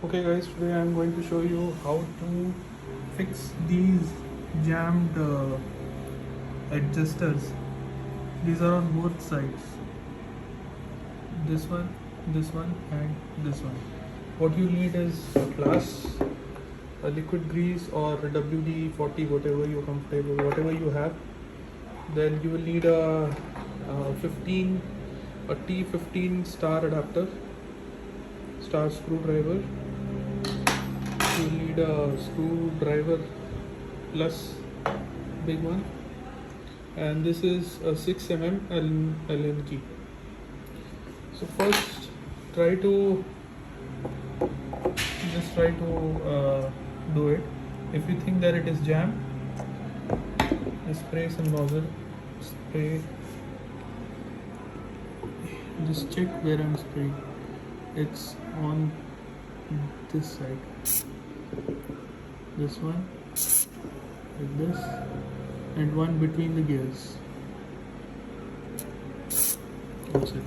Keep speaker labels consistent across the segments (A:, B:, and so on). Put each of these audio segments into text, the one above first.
A: Okay guys, today I am going to show you how to fix these jammed adjusters. These are on both sides, this one and this one. What you need is a glass, a liquid grease or WD-40, whatever you're comfortable, whatever you have. Then you will need a T15 Star adapter, Star Screwdriver. You will need a screwdriver plus big one, and this is a 6 mm Allenkey. So first try to do it. If you think that it is jammed, just spray some nozzle, spray. Just check where I'm spraying. It's on this side, this one, like this, and one between the gears. That's it.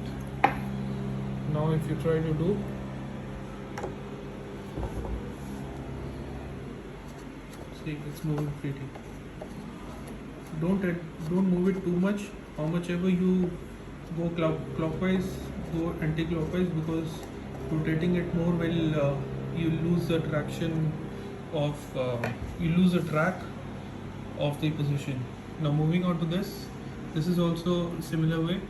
A: Now if you try to do, see, it's moving freely. Don't move it too much. How much ever you go clockwise, go anti-clockwise, because rotating it more will you lose the traction of you lose the track of the position. Now moving on to this is also similar way.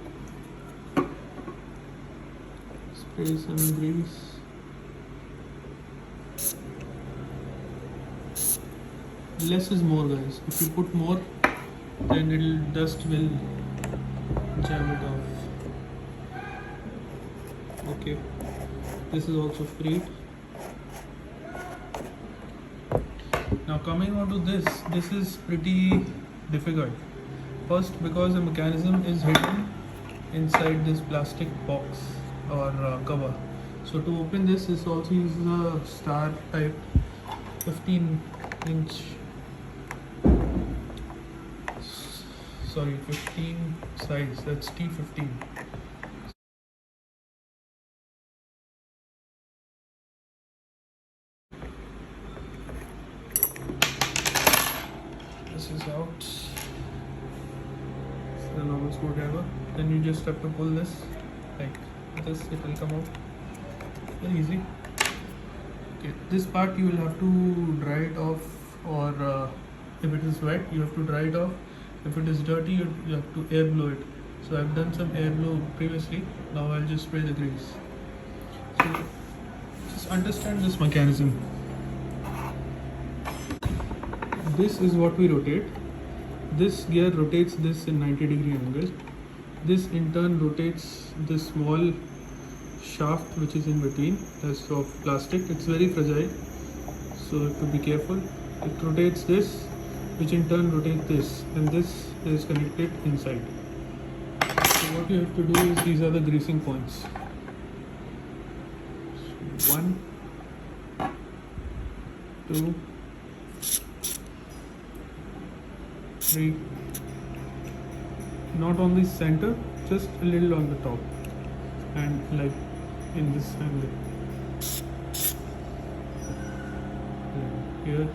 A: Spray some grease. Less is more, guys. If you put more, then dust will jam it off. Okay, this is also freed. Now coming on to this is pretty difficult. First, because the mechanism is hidden inside this plastic box or cover. So to open this also uses a star type 15 size, that's T15. This is out. It's the normal screwdriver. Then you just have to pull this like this, it will come out. Very easy. Okay, this part you will have to dry it off, or if it is wet you have to dry it off. If it is dirty, you have to air blow it. So I've done some air blow previously. Now I'll just spray the grease. So just understand this mechanism. This is what we rotate. This gear rotates this in 90-degree angle. This in turn rotates this small shaft which is in between. That's of plastic. It's very fragile, so you have to be careful. It rotates this, which in turn rotates this, and this is connected inside. So what you have to do is, these are the greasing points. 1, 2, 3. Not on the center, just a little on the top, and like in this angle. Here.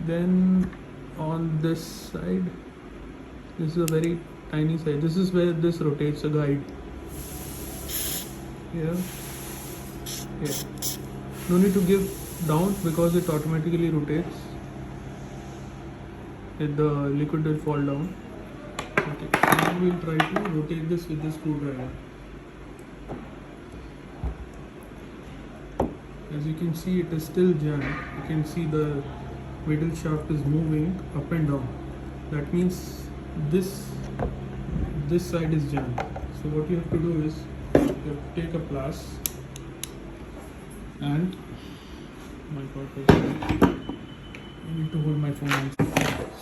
A: Then on this side, this is a very tiny side. This is where this rotates, a guide. Here. No need to give down because it automatically rotates. The liquid will fall down. Okay, now we will try to rotate this with the screwdriver. As you can see, it is still jammed. You can see the middle shaft is moving up and down. That means this side is jammed. So what you have to do is, you have to take a pliers and I need to hold my phone.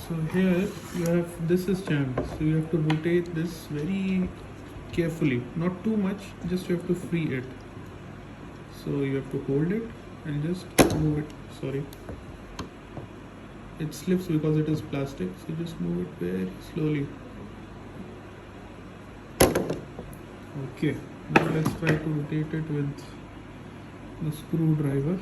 A: So here you have, this is jammed, so you have to rotate this very carefully, not too much, just you have to free it. So you have to hold it and just move it. Sorry, it slips because it is plastic, so just move it very slowly. Okay, Now let's try to rotate it with the screwdriver.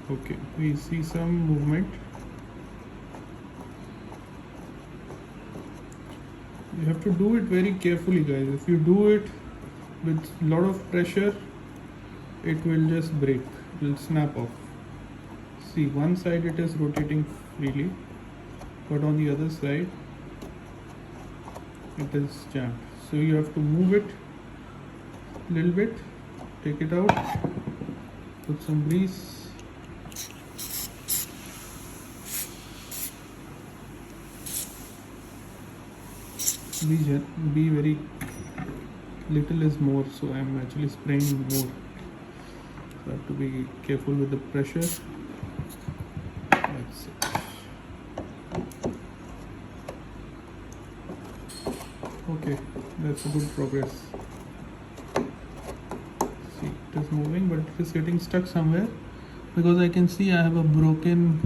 A: Okay, we see some movement. You have to do it very carefully, guys. If you do it with a lot of pressure, it will just break, it will snap off. See, one side it is rotating freely, but on the other side it is jammed. So you have to move it a little bit, take it out, put some grease. Be very little is more, so I am actually spraying more. So I have to be careful with the pressure. That's it. Okay, that's a good progress. See, it is moving, but it is getting stuck somewhere because I can see I have a broken.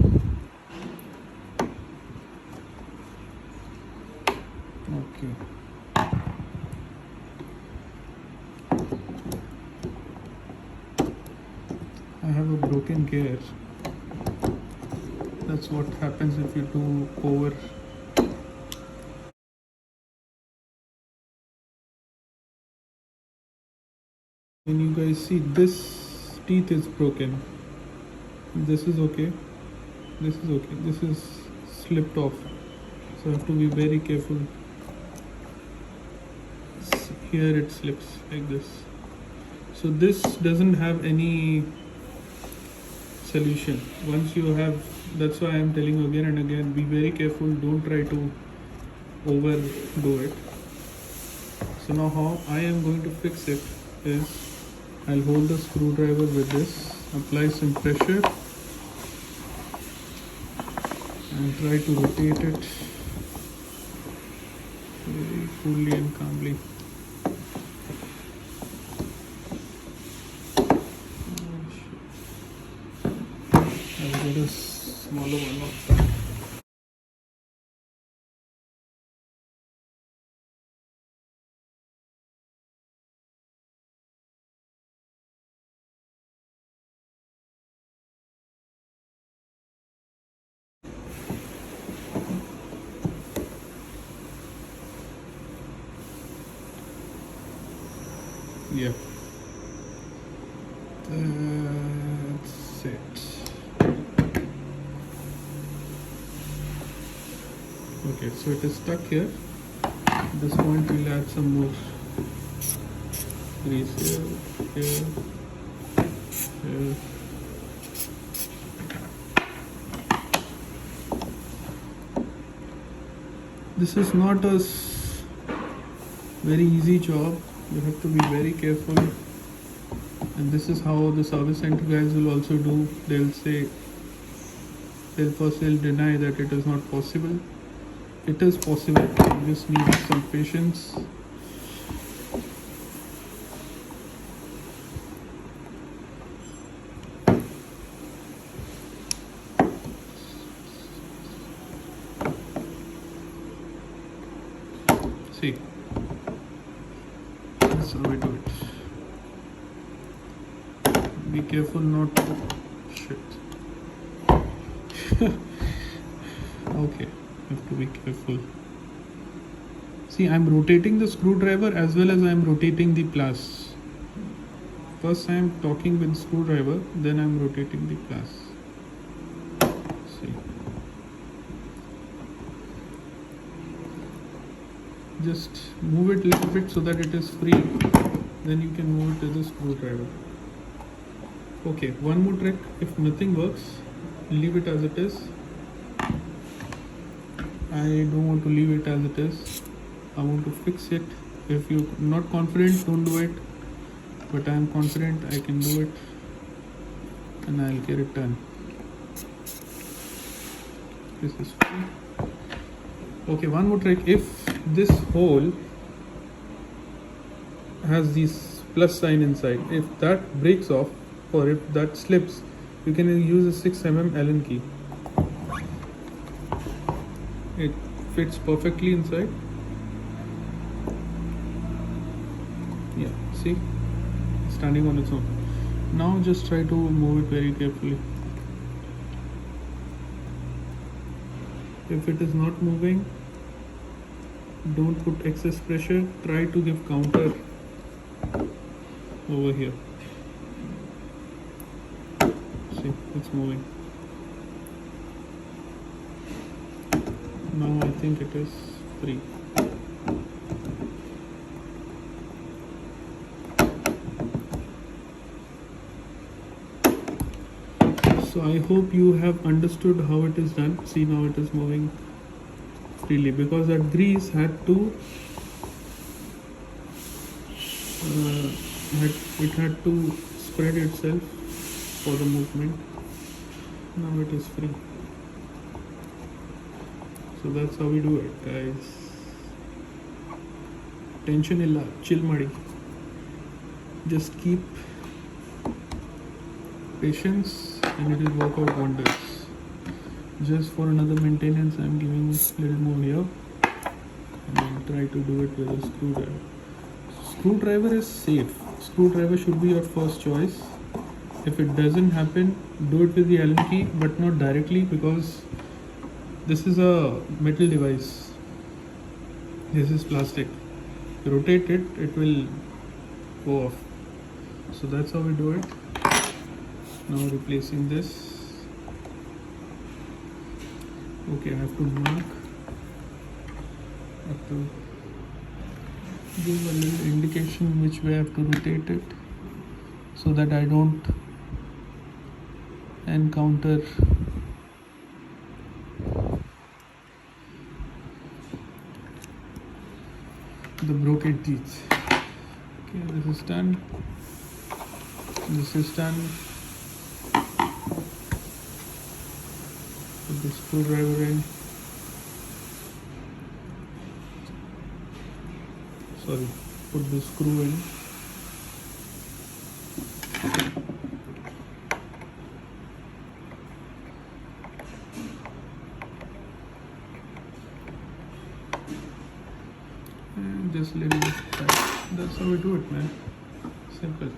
A: Okay. I have a broken gear. That's what happens if you do over. When you guys see, this teeth is broken. This is okay. This is okay. This is slipped off. So I have to be very careful. Here it slips like this. So this doesn't have any solution. Once you have, that's why I am telling you again and again, be very careful. Don't try to overdo it. So now how I am going to fix it is, I'll hold the screwdriver with this, apply some pressure and try to rotate it very coolly and calmly. I'll get a smaller one of that. Yeah, that's it. Okay, so it is stuck here. At this point we'll add some more grease here. This is not a very easy job. You have to be very careful, and this is how the service center guys will also do. They'll say, they'll deny that it is not possible. It is possible. You just need some patience. See, that's how we do it. Be careful not to okay, have to be careful. See, I'm rotating the screwdriver as well as I'm rotating the pliers. First I'm talking with screwdriver, then I'm rotating the pliers. See, just move it a little bit so that it is free, then you can move it to the screwdriver. Okay, one more trick. If nothing works, leave it as it is. I don't want to leave it as it is. I want to fix it. If you're not confident, don't do it. But I am confident I can do it, and I'll get it done. This is free. Okay, one more trick. If this hole has this plus sign inside, if that breaks off or if that slips, you can use a 6mm Allenkey. It fits perfectly inside. Yeah, see, standing on its own. Now just try to move it very carefully. If it is not moving, don't put excess pressure. Try to give counter over here. See, it's moving. Now I think it is free. So I hope you have understood how it is done. See, now it is moving freely because that grease had to had to spread itself for the movement. Now it is free. So that's how we do it, guys. Tension illa, chill madi. Just keep patience and it will work out wonders. Just for another maintenance, I'm giving a little more here and then try to do it with a screwdriver. Screwdriver is safe. Screwdriver should be your first choice. If it doesn't happen, do it with the Allenkey, but not directly because this is a metal device. This is plastic. Rotate it, it will go off. So that's how we do it. Now replacing this. Okay, I have to mark. I have to give a little indication which way I have to rotate it so that I don't encounter the broken teeth. Okay, this is done. This is done. Put the screwdriver in. Sorry, put the screw in. And just little tight. That's how we do it, man. Simple.